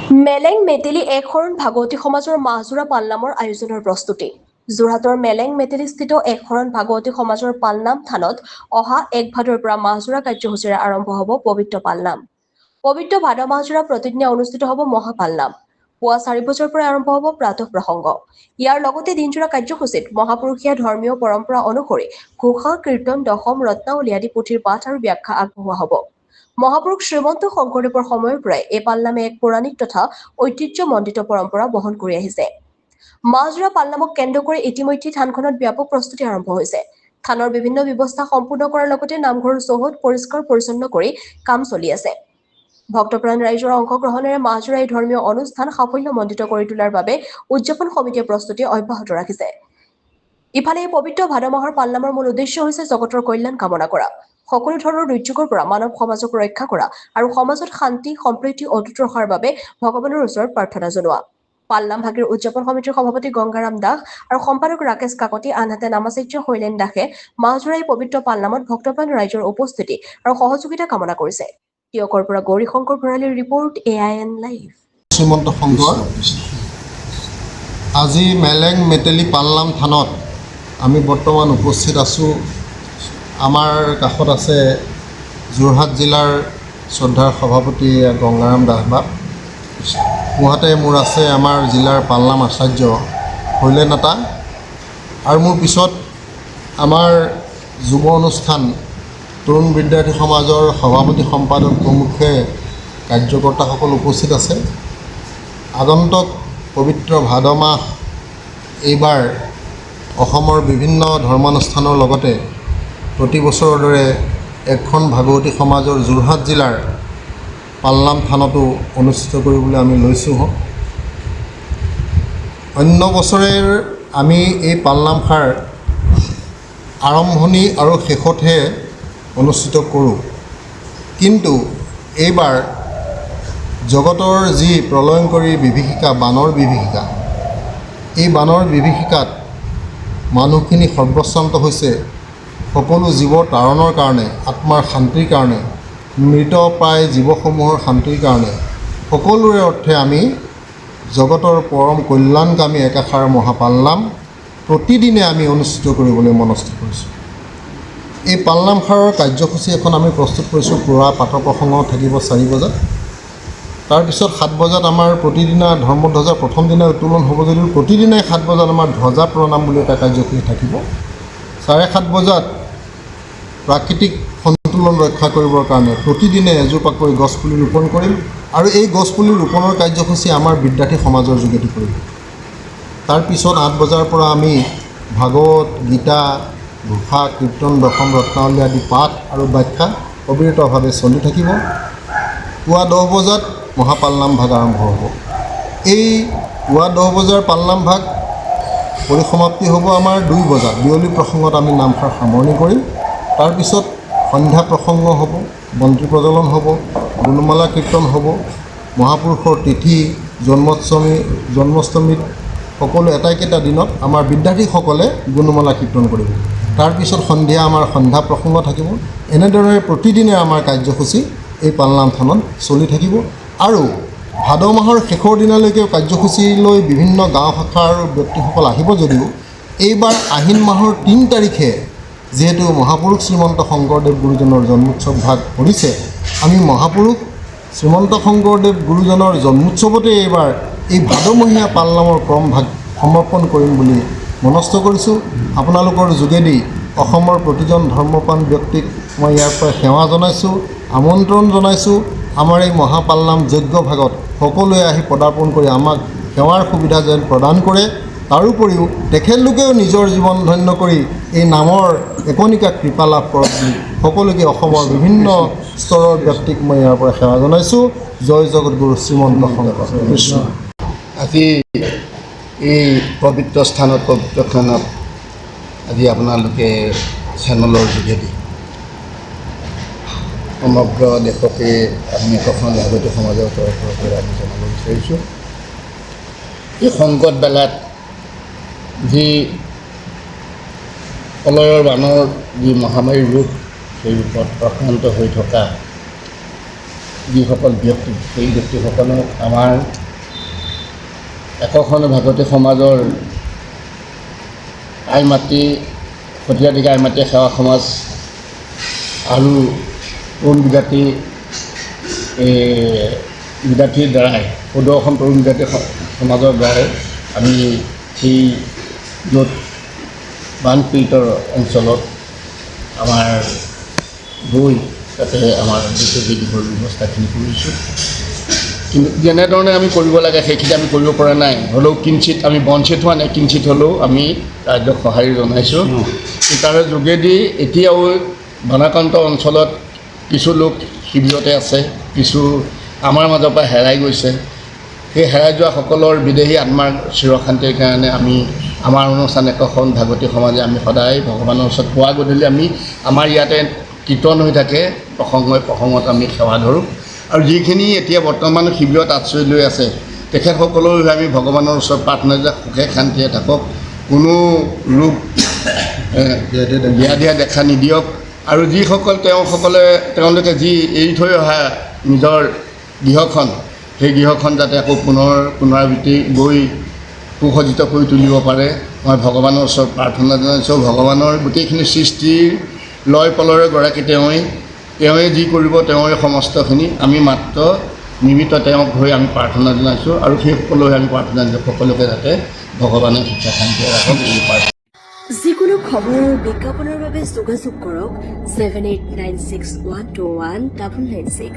মেলেং মেটেলি একশৰণ ভাগৱতী সমাজৰ মাহজোৰা পালনামৰ আয়োজনৰ প্ৰস্তুতি। যোৰহাটৰ মেলেং মেটেলিস্থিত একশৰণ ভাগৱতী সমাজৰ পালনাম থানত অহা ১ ভাদৰ পৰা মাহজোৰা কাৰ্যসূচীৰে আৰম্ভ হ'ব পবিত্ৰ পালনাম। পবিত্ৰ ভাদ মাহজোৰা প্ৰতিদিনে অনুষ্ঠিত হ'ব মহাপালনাম। পুৱা ৪ বজাৰ পৰা আৰম্ভ হ'ব প্ৰাতঃ প্ৰসংগ। ইয়াৰ লগতে দিনজোৰা কাৰ্যসূচীত মহাপুৰুষীয়া ধৰ্মীয় পৰম্পৰা অনুসৰি ঘোষা, কীৰ্তন, দশম, ৰত্নাৱলী আদি পুথিৰ পাঠ আৰু ব্যাখ্যা আগবঢ়োৱা হ'ব। মহাপুৰুষ শ্ৰীমন্ত শংকৰদেৱৰ সময়ৰ পৰাই এই পালনামে এক পৌৰাণিক তথা ঐতিহ্যমণ্ডিত পৰম্পৰা বহন কৰি আহিছে। মাহজোৰা পালনামক কেন্দ্ৰ কৰি ইতিমধ্যে থানখনত ব্যাপক প্ৰস্তুতি আৰম্ভ হৈছে। থানৰ বিভিন্ন ব্যৱস্থা সম্পূৰ্ণ কৰাৰ লগতে নামঘৰৰ চৌহদ পৰিষ্কাৰ পৰিচ্ছন্ন কৰি কাম চলি আছে। ভক্তপ্ৰাণ ৰাইজৰ অংশগ্ৰহণেৰে মাহজোৰা এই ধৰ্মীয় অনুষ্ঠান সাফল্যমণ্ডিত কৰি তোলাৰ বাবে উদযাপন সমিতিয়ে প্ৰস্তুতি অব্যাহত ৰাখিছে। ইফালে এই পবিত্ৰ ভাদ মাহৰ পালনামৰ মূল উদ্দেশ্য হৈছে জগতৰ কল্যাণ কামনা কৰা, সকলো ধৰণৰ দুৰ্যোগৰ পৰা মানৱ সমাজক ৰক্ষা কৰা আৰু সমাজত শান্তি সম্প্ৰীতি অটুট ৰখাৰ বাবে ভগৱানৰ ওচৰত প্ৰাৰ্থনা জনোৱা। পালনাম ভাগিৰ উদযাপন সমিতিৰ সভাপতি গংগাৰাম দাস আৰু সম্পাদক ৰাকেশ কাকতি, আনহাতে নামাচাৰ্য শৈলেন দাসে মাহজোৰা এই পবিত্ৰ পালনামত ভক্তপ্ৰাণ ৰাইজৰ উপস্থিতি আৰু সহযোগিতা কামনা কৰিছে। টিয়কৰ পৰা গৌৰী শংকৰ ভৰালীৰ report, AIN live. Srimanta Shankar আজি মেলেং মেটেলি পালনাম থানত আমি বৰ্তমান উপস্থিত আছোঁ। আমাৰ কাষত আছে যোৰহাট জিলাৰ শ্ৰদ্ধাৰ সভাপতি গংগাৰাম দাস বাপ। সোঁহাতে মোৰ আছে আমাৰ জিলাৰ পালনাম আচাৰ্য শৈলেন আতা, আৰু মোৰ পিছত আমাৰ যুৱ অনুষ্ঠান তৰুণ বিদ্যাৰ্থী সমাজৰ সভাপতি সম্পাদক প্ৰমুখ্যে কাৰ্যকৰ্তাসকল উপস্থিত আছে। আগন্তুক পবিত্ৰ ভাদ মাহ এইবাৰ অসমৰ বিভিন্ন ধৰ্মানুষ্ঠানৰ লগতে প্ৰতি বছৰৰ দৰে একখন ভাগৱতী সমাজৰ যোৰহাট জিলাৰ পালনাম থানতো অনুষ্ঠিত কৰিবলৈ আমি লৈছোঁ। অন্য বছৰে আমি এই পালনামষাৰ আৰম্ভণি আৰু শেষতহে অনুষ্ঠিত কৰোঁ, কিন্তু এইবাৰ জগতৰ যি প্ৰলয়ংকৰী বিভীষিকা, বানৰ বিভীষিকা, এই বানৰ বিভীষিকাত মানুহখিনি সৰ্বশ্ৰান্ত হৈছে। সকলো জীৱৰ তাৰণৰ কাৰণে, আত্মাৰ শান্তিৰ কাৰণে, মৃতপ্ৰায় জীৱসমূহৰ শান্তিৰ কাৰণে সকলোৰে অৰ্থে আমি জগতৰ পৰম কল্যাণকামী একাষাৰ মহাপালনাম প্ৰতিদিনে আমি অনুষ্ঠিত কৰিবলৈ মনস্থ কৰিছোঁ। এই পালনামষাৰৰ কাৰ্যসূচী এখন আমি প্ৰস্তুত কৰিছোঁ। পুৱা প্ৰাতঃ প্ৰসংগ থাকিব ৪ বজাত, তাৰপিছত ৭ বজাত আমাৰ প্ৰতিদিনা ধৰ্মধ্বজা প্ৰথম দিনা উত্তোলন হ'ব যদিও প্ৰতিদিনাই 7 বজাত আমাৰ ধ্বজা প্ৰণাম বুলি এটা কাৰ্যসূচী থাকিব। 7:30 বজাত প্ৰাকৃতিক সন্তুলন ৰক্ষা কৰিবৰ কাৰণে প্ৰতিদিনে এজোপাকৈ গছপুলি ৰোপণ কৰিম, আৰু এই গছপুলি ৰোপণৰ কাৰ্যসূচী আমাৰ বিদ্যাৰ্থী সমাজৰ যোগেদি কৰিম। তাৰপিছত 8 বজাৰ পৰা আমি ভাগৱত, গীতা, ঘোষা, কীৰ্তন, দশম, ৰত্নাৱলী আদি পাঠ আৰু ব্যাখ্যা অবিৰতভাৱে চলি থাকিব। পুৱা 10 বজাত মহাপালনাম ভাগ আৰম্ভ হ'ব। এই পুৱা 10 বজাৰ পালনাম ভাগ পৰিসমাপ্তি হ'ব আমাৰ 2 বজাত। বিয়লি প্ৰসংগত আমি নামষাৰ সামৰণি কৰিম। তাৰপিছত সন্ধ্যা প্ৰসংগ হ'ব, বন্তি প্ৰজ্বলন হ'ব, গুণমালা কীৰ্তন হ'ব। মহাপুৰুষৰ তিথি, জন্মাষ্টমীত সকলো এটাইকেইটা দিনত আমাৰ বিদ্যাৰ্থীসকলে গুণমালা কীৰ্তন কৰিব। তাৰপিছত সন্ধিয়া আমাৰ সন্ধ্যা প্ৰসংগ থাকিব। এনেদৰে প্ৰতিদিনে আমাৰ কাৰ্যসূচী এই পালনাম থানত চলি থাকিব। আৰু ভাদ মাহৰ শেষৰ দিনালৈকে কাৰ্যসূচী লৈ বিভিন্ন গাঁও শাখাৰ ব্যক্তিসকল আহিব যদিও এইবাৰ আহিন মাহৰ 3 তাৰিখে যিহেতু মহাপুৰুষ শ্ৰীমন্ত শংকৰদেৱ গুৰুজনৰ জন্মোৎসৱ ভাগ পৰিছে, আমি মহাপুৰুষ শ্ৰীমন্ত শংকৰদেৱ গুৰুজনৰ জন্মোৎসৱতে এইবাৰ এই ভাদমহীয়া পালনামৰ ক্ৰম ভাগ সমৰ্পণ কৰিম বুলি মনস্থ কৰিছোঁ। আপোনালোকৰ যোগেদি অসমৰ প্ৰতিজন ধৰ্মপ্ৰাণ ব্যক্তিক মই ইয়াৰ পৰা সেৱা জনাইছোঁ, আমন্ত্ৰণ জনাইছোঁ। আমাৰ এই মহাপালনাম যজ্ঞ ভাগত সকলোৱে আহি পদাৰ্পণ কৰি আমাক সেৱাৰ সুবিধা যেন প্ৰদান কৰে। তাৰোপৰিও তেখেতলোকেও নিজৰ জীৱন ধন্য কৰি এই নামৰ একনিকা কৃপা লাভ কৰক বুলি সকলোকে অসমৰ বিভিন্ন স্তৰৰ ব্যক্তিক মই ইয়াৰ পৰা সেৱা জনাইছোঁ। জয় জগতগুৰু শ্ৰীমন্ত শংকৰ কৃষ্ণ। আজি এই পবিত্ৰ স্থানত, পবিত্ৰ স্থানত আজি আপোনালোকে চেনেলৰ যোগেদি সমগ্ৰ দেশতে আমি একোখন ভাগৱতী সমাজৰ তৰফৰ পৰা আমি জনাব বিচাৰিছোঁ। এই সংকট বেলাত যি প্ৰলয়ৰ বানৰ যি মহামাৰী ৰূপ, সেই ৰূপত আক্ৰান্ত হৈ থকা যিসকল ব্যক্তি, সেই ব্যক্তিসকলক আমাৰ একোখন ভাগৱতী সমাজৰ আইমাতৃ সতীৰাধিকা আইমাতৃ সেৱা সমাজ আৰু তৰুণ বিদ্যাৰ্থীৰ দ্বাৰাই সদৌ অসম তৰুণ বিদ্যাৰ্থী সমাজৰ দ্বাৰাই আমি সেই য'ত বানপীড়িত অঞ্চলত আমাৰ গৈ তাতে আমাৰ যিটো বিধিৰ ব্যৱস্থাখিনি কৰিছোঁ। কিন্তু যেনেধৰণে আমি কৰিব লাগে সেইখিনি আমি কৰিব পৰা নাই, হ'লেও কিঞ্চিত আমি বঞ্চিত হোৱা নাই, কিঞ্চিত হ'লেও আমি ৰাজ্যক সঁহাৰি জনাইছোঁ। তাৰে যোগেদি এতিয়াও বানাক্ৰান্ত অঞ্চলত কিছু লোক শিবিৰতে আছে, কিছু আমাৰ মাজৰ পৰা হেৰাই গৈছে। সেই হেৰাই যোৱা সকলৰ বিদেহী আত্মাৰ চিৰশান্তিৰ কাৰণে আমি আমাৰ অনুষ্ঠান একোখন ভাগৱতী সমাজে আমি সদায় ভগৱানৰ ওচৰত পুৱা গধূলি আমি আমাৰ ইয়াতে কীৰ্তন হৈ থাকে, প্ৰসংগত আমি সেৱা ধৰোঁ। আৰু যিখিনি এতিয়া বৰ্তমান শিবিৰত আশ্ৰয় লৈ আছে তেখেতসকলৰ আমি ভগৱানৰ ওচৰত প্ৰাৰ্থনা যে সুখে শান্তিৰে থাকক, কোনো ৰোগ ব্যাধিয়ে দেখা নিদিয়ক। আৰু যিসকল তেওঁলোকে যি এৰি থৈ অহা নিজৰ গৃহখন, সেই গৃহখন যাতে আকৌ পুনৰাবৃত্তি গৈ সুসজ্জিত কৰি তুলিব পাৰে, মই ভগৱানৰ ওচৰত প্ৰাৰ্থনা জনাইছোঁ। ভগৱানৰ গোটেইখিনি সৃষ্টিৰ লয় পলৰে গৰাকী তেওঁৱে যি কৰিব তেওঁৰে সমস্তখিনি, আমি মাত্ৰ নিমিত্ত তেওঁক হৈ আমি প্ৰাৰ্থনা জনাইছোঁ। আৰু সেই সকলোৱে আমি প্ৰাৰ্থনা জনাইছোঁ সকলোকে যাতে ভগৱানে শিক্ষা শান্তিৰে ৰাখক এই প্ৰাৰ্থনা। যিকোনো খবৰ আৰু বিজ্ঞাপনৰ বাবে যোগাযোগ কৰক 7896121996।